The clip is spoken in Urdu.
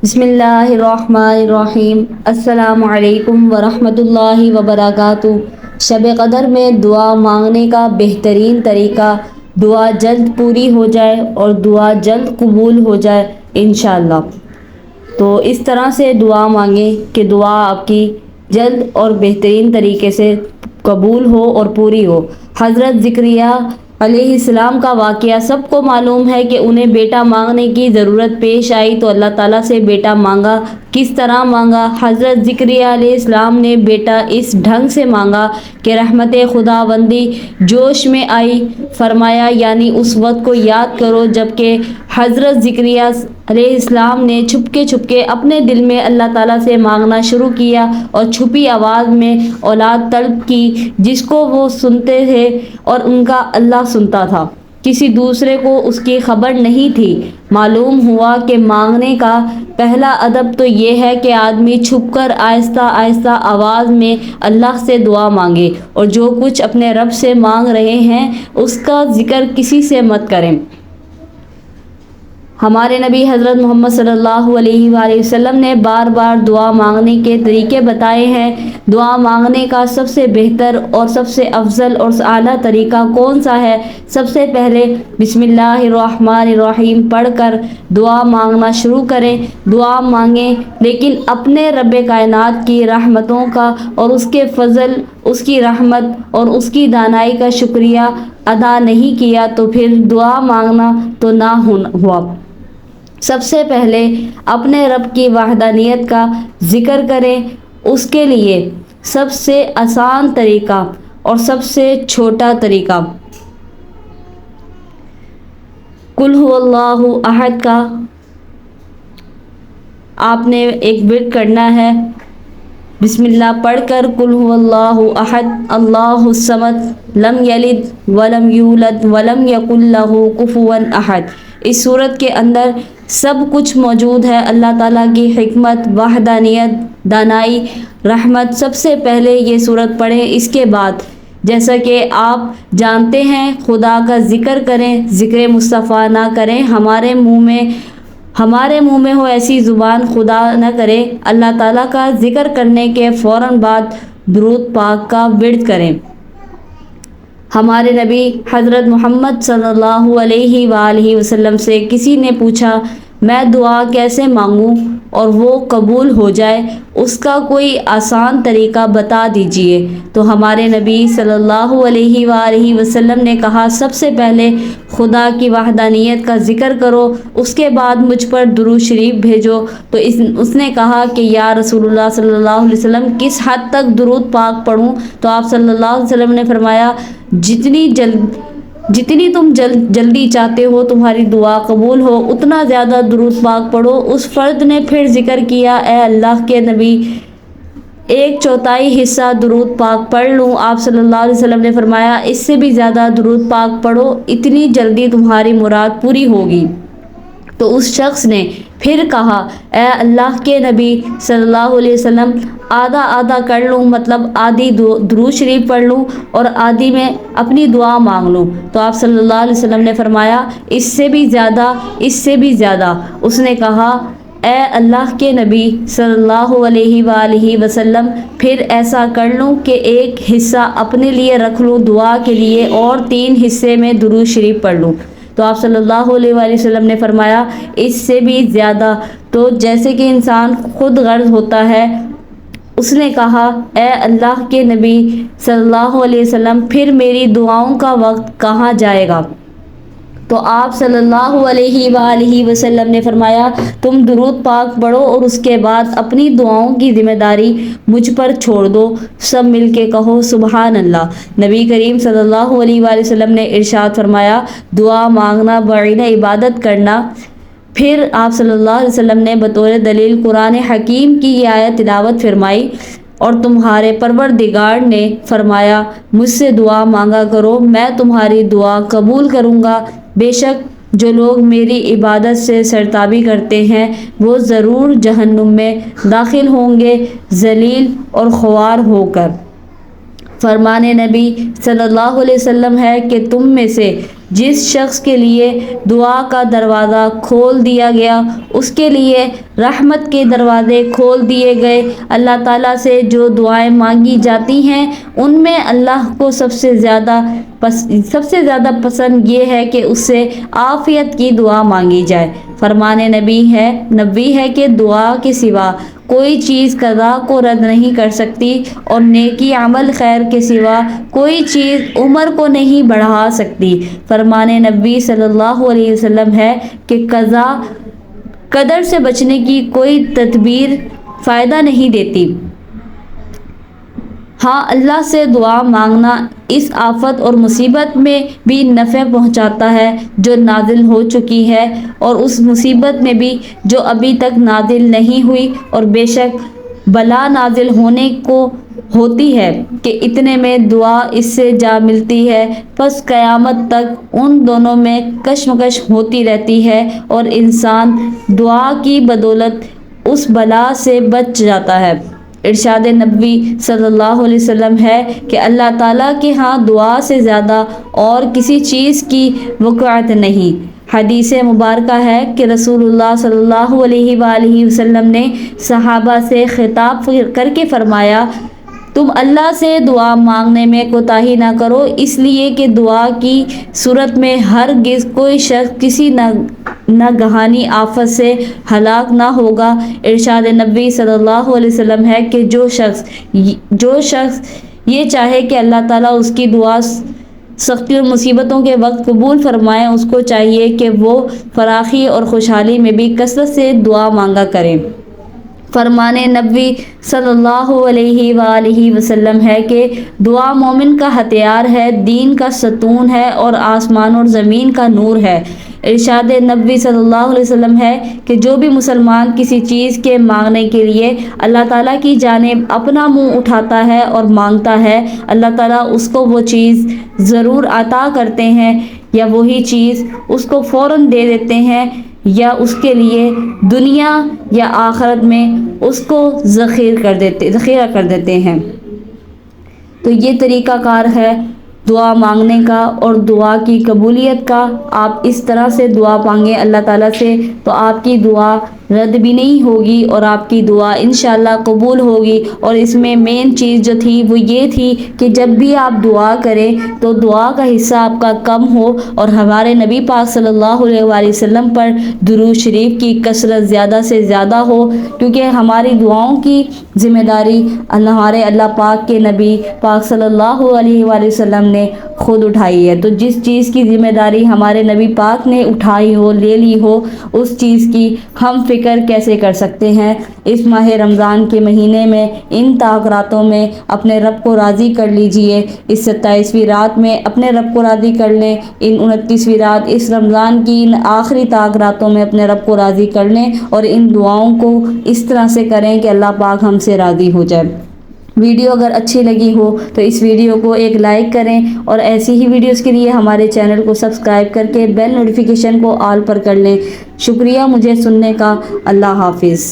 بسم اللہ الرحمن الرحیم۔ السلام علیکم ورحمۃ اللہ وبرکاتہ۔ شب قدر میں دعا مانگنے کا بہترین طریقہ دعا جلد پوری ہو جائے اور دعا جلد قبول ہو جائے انشاءاللہ۔ تو اس طرح سے دعا مانگیں کہ دعا آپ کی جلد اور بہترین طریقے سے قبول ہو اور پوری ہو۔ حضرت زکریا علیہ السلام کا واقعہ سب کو معلوم ہے کہ انہیں بیٹا مانگنے کی ضرورت پیش آئی تو اللہ تعالیٰ سے بیٹا مانگا۔ کس طرح مانگا؟ حضرت زکریا علیہ السلام نے بیٹا اس ڈھنگ سے مانگا کہ رحمت خداوندی جوش میں آئی۔ فرمایا یعنی اس وقت کو یاد کرو جب کہ حضرت زکریا علیہ السلام نے چھپکے اپنے دل میں اللہ تعالیٰ سے مانگنا شروع کیا اور چھپی آواز میں اولاد طلب کی جس کو وہ سنتے تھے اور ان کا اللہ سنتا تھا۔ کسی دوسرے کو اس کی خبر نہیں تھی۔ معلوم ہوا کہ مانگنے کا پہلا ادب تو یہ ہے کہ آدمی چھپ کر آہستہ آہستہ آواز میں اللہ سے دعا مانگے اور جو کچھ اپنے رب سے مانگ رہے ہیں اس کا ذکر کسی سے مت کریں۔ ہمارے نبی حضرت محمد صلی اللہ علیہ وآلہ وسلم نے بار بار دعا مانگنے کے طریقے بتائے ہیں۔ دعا مانگنے کا سب سے بہتر اور سب سے افضل اور اعلیٰ طریقہ کون سا ہے؟ سب سے پہلے بسم اللہ الرحمن الرحیم پڑھ کر دعا مانگنا شروع کریں۔ دعا مانگیں لیکن اپنے رب کائنات کی رحمتوں کا اور اس کے فضل، اس کی رحمت اور اس کی دانائی کا شکریہ ادا نہیں کیا تو پھر دعا مانگنا تو نہ ہوا۔ سب سے پہلے اپنے رب کی وحدانیت کا ذکر کریں۔ اس کے لیے سب سے آسان طریقہ اور سب سے چھوٹا طریقہ قل هو اللہ احد کا آپ نے ایک ورد کرنا ہے۔ بسم اللہ پڑھ کر قل هو اللہ احد اللہ الصمد لم یلد ولم یولد ولم یکن لہ کفوا احد۔ اس صورت کے اندر سب کچھ موجود ہے، اللہ تعالیٰ کی حکمت، وحدانیت، دانائی، رحمت۔ سب سے پہلے یہ صورت پڑھیں، اس کے بعد جیسا کہ آپ جانتے ہیں خدا کا ذکر کریں، ذکر مصطفیٰ نہ کریں۔ ہمارے منہ میں ہو ایسی زبان خدا نہ کرے۔ اللہ تعالیٰ کا ذکر کرنے کے فوراً بعد درود پاک کا ورد کریں۔ ہمارے نبی حضرت محمد صلی اللہ علیہ وآلہ وسلم سے کسی نے پوچھا میں دعا کیسے مانگوں اور وہ قبول ہو جائے، اس کا کوئی آسان طریقہ بتا دیجئے۔ تو ہمارے نبی صلی اللہ علیہ وآلہ وسلم نے کہا سب سے پہلے خدا کی وحدانیت کا ذکر کرو، اس کے بعد مجھ پر درود شریف بھیجو۔ تو اس نے کہا کہ یا رسول اللہ صلی اللہ علیہ وسلم کس حد تک درود پاک پڑھوں؟ تو آپ صلی اللہ علیہ وسلم نے فرمایا جتنی تم جلدی چاہتے ہو تمہاری دعا قبول ہو اتنا زیادہ درود پاک پڑھو۔ اس فرد نے پھر ذکر کیا اے اللہ کے نبی 1/4 حصہ درود پاک پڑھ لوں؟ آپ صلی اللہ علیہ وسلم نے فرمایا اس سے بھی زیادہ درود پاک پڑھو، اتنی جلدی تمہاری مراد پوری ہوگی۔ تو اس شخص نے پھر کہا اے اللہ کے نبی صلی اللہ علیہ وسلم آدھا کر لوں، مطلب آدھی درود شریف پڑھ لوں اور آدھی میں اپنی دعا مانگ لوں؟ تو آپ صلی اللہ علیہ وسلم نے فرمایا اس سے بھی زیادہ۔ اس نے کہا اے اللہ کے نبی صلی اللہ علیہ وآلہ وسلم پھر ایسا کر لوں کہ ایک حصہ اپنے لیے رکھ لوں دعا کے لیے اور 3 حصے میں درود شریف پڑھ لوں؟ تو آپ صلی اللہ علیہ وآلہ وسلم نے فرمایا اس سے بھی زیادہ۔ تو جیسے کہ انسان خود غرض ہوتا ہے، اس نے کہا اے اللہ کے نبی صلی اللہ علیہ وسلم پھر میری دعاؤں کا وقت کہاں جائے گا؟ تو آپ صلی اللہ علیہ وآلہ وسلم نے فرمایا تم درود پاک پڑھو اور اس کے بعد اپنی دعاؤں کی ذمہ داری مجھ پر چھوڑ دو۔ سب مل کے کہو سبحان اللہ۔ نبی کریم صلی اللہ علیہ وآلہ وسلم نے ارشاد فرمایا دعا مانگنا بعین عبادت کرنا۔ پھر آپ صلی اللہ علیہ وسلم نے بطور دلیل قرآن حکیم کی یہ آیت تلاوت فرمائی اور تمہارے پروردگار نے فرمایا مجھ سے دعا مانگا کرو میں تمہاری دعا قبول کروں گا۔ بے شک جو لوگ میری عبادت سے سرتابی کرتے ہیں وہ ضرور جہنم میں داخل ہوں گے ذلیل اور خوار ہو کر۔ فرمان نبی صلی اللہ علیہ وسلم ہے کہ تم میں سے جس شخص کے لیے دعا کا دروازہ کھول دیا گیا اس کے لیے رحمت کے دروازے کھول دیے گئے۔ اللہ تعالیٰ سے جو دعائیں مانگی جاتی ہیں ان میں اللہ کو سب سے زیادہ پسند یہ ہے کہ اس سے عافیت کی دعا مانگی جائے۔ فرمان نبی ہے کہ دعا کے سوا کوئی چیز قضا کو رد نہیں کر سکتی اور نیکی عمل خیر کے سوا کوئی چیز عمر کو نہیں بڑھا سکتی۔ فرمان نبی صلی اللہ علیہ وسلم ہے کہ قدر سے بچنے کی کوئی تدبیر فائدہ نہیں دیتی۔ ہاں، اللہ سے دعا مانگنا اس آفت اور مصیبت میں بھی نفع پہنچاتا ہے جو نازل ہو چکی ہے اور اس مصیبت میں بھی جو ابھی تک نازل نہیں ہوئی، اور بے شک بلا نازل ہونے کو ہوتی ہے کہ اتنے میں دعا اس سے جا ملتی ہے، پس قیامت تک ان دونوں میں کشمکش ہوتی رہتی ہے اور انسان دعا کی بدولت اس بلا سے بچ جاتا ہے۔ ارشاد نبوی صلی اللہ علیہ وسلم ہے کہ اللہ تعالیٰ کے ہاں دعا سے زیادہ اور کسی چیز کی وقعت نہیں۔ حدیث مبارکہ ہے کہ رسول اللہ صلی اللہ علیہ وآلہ وسلم نے صحابہ سے خطاب کر کے فرمایا، تم اللہ سے دعا مانگنے میں کوتاہی نہ کرو، اس لیے کہ دعا کی صورت میں ہرگز کوئی شخص کسی ناگہانی آفت سے ہلاک نہ ہوگا۔ ارشاد نبی صلی اللہ علیہ وسلم ہے کہ جو شخص یہ چاہے کہ اللہ تعالیٰ اس کی دعا سختی اور مصیبتوں کے وقت قبول فرمائے، اس کو چاہیے کہ وہ فراخی اور خوشحالی میں بھی کثرت سے دعا مانگا کرے۔ فرمان نبوی صلی اللہ علیہ وآلہ وسلم ہے کہ دعا مومن کا ہتھیار ہے، دین کا ستون ہے اور آسمان اور زمین کا نور ہے۔ ارشاد نبوی صلی اللہ علیہ وسلم ہے کہ جو بھی مسلمان کسی چیز کے مانگنے کے لیے اللہ تعالیٰ کی جانب اپنا منہ اٹھاتا ہے اور مانگتا ہے، اللہ تعالیٰ اس کو وہ چیز ضرور عطا کرتے ہیں، یا وہی چیز اس کو فوراً دے دیتے ہیں، یا اس کے لیے دنیا یا آخرت میں اس کو ذخیرہ کر دیتے ہیں۔ تو یہ طریقہ کار ہے دعا مانگنے کا اور دعا کی قبولیت کا۔ آپ اس طرح سے دعا مانگیں اللہ تعالیٰ سے تو آپ کی دعا رد بھی نہیں ہوگی اور آپ کی دعا انشاءاللہ قبول ہوگی۔ اور اس میں مین چیز جو تھی وہ یہ تھی کہ جب بھی آپ دعا کریں تو دعا کا حصہ آپ کا کم ہو اور ہمارے نبی پاک صلی اللہ علیہ وآلہ وسلم پر درود شریف کی کثرت زیادہ سے زیادہ ہو، کیونکہ ہماری دعاؤں کی ذمہ داری ہمارے اللہ پاک کے نبی پاک صلی اللہ علیہ وآلہ وسلم نے خود اٹھائی ہے۔ تو جس چیز کی ذمہ داری ہمارے نبی پاک نے اٹھائی ہو، لے لی ہو، اس چیز کی ہم فکر کیسے کر سکتے ہیں؟ اس ماہ رمضان کے مہینے میں ان تاخیراتوں میں اپنے رب کو راضی کر لیجئے۔ اس 27ویں رات میں اپنے رب کو راضی کر لیں، ان 29ویں رات اس رمضان کی ان آخری تاخیراتوں میں اپنے رب کو راضی کر لیں اور ان دعاؤں کو اس طرح سے کریں کہ اللہ پاک ہم سے راضی ہو جائے۔ ویڈیو اگر اچھی لگی ہو تو اس ویڈیو کو ایک لائک کریں اور ایسی ہی ویڈیوز کے لیے ہمارے چینل کو سبسکرائب کر کے بیل نوٹیفیکیشن کو آل پر کر لیں۔ شکریہ مجھے سننے کا۔ اللہ حافظ۔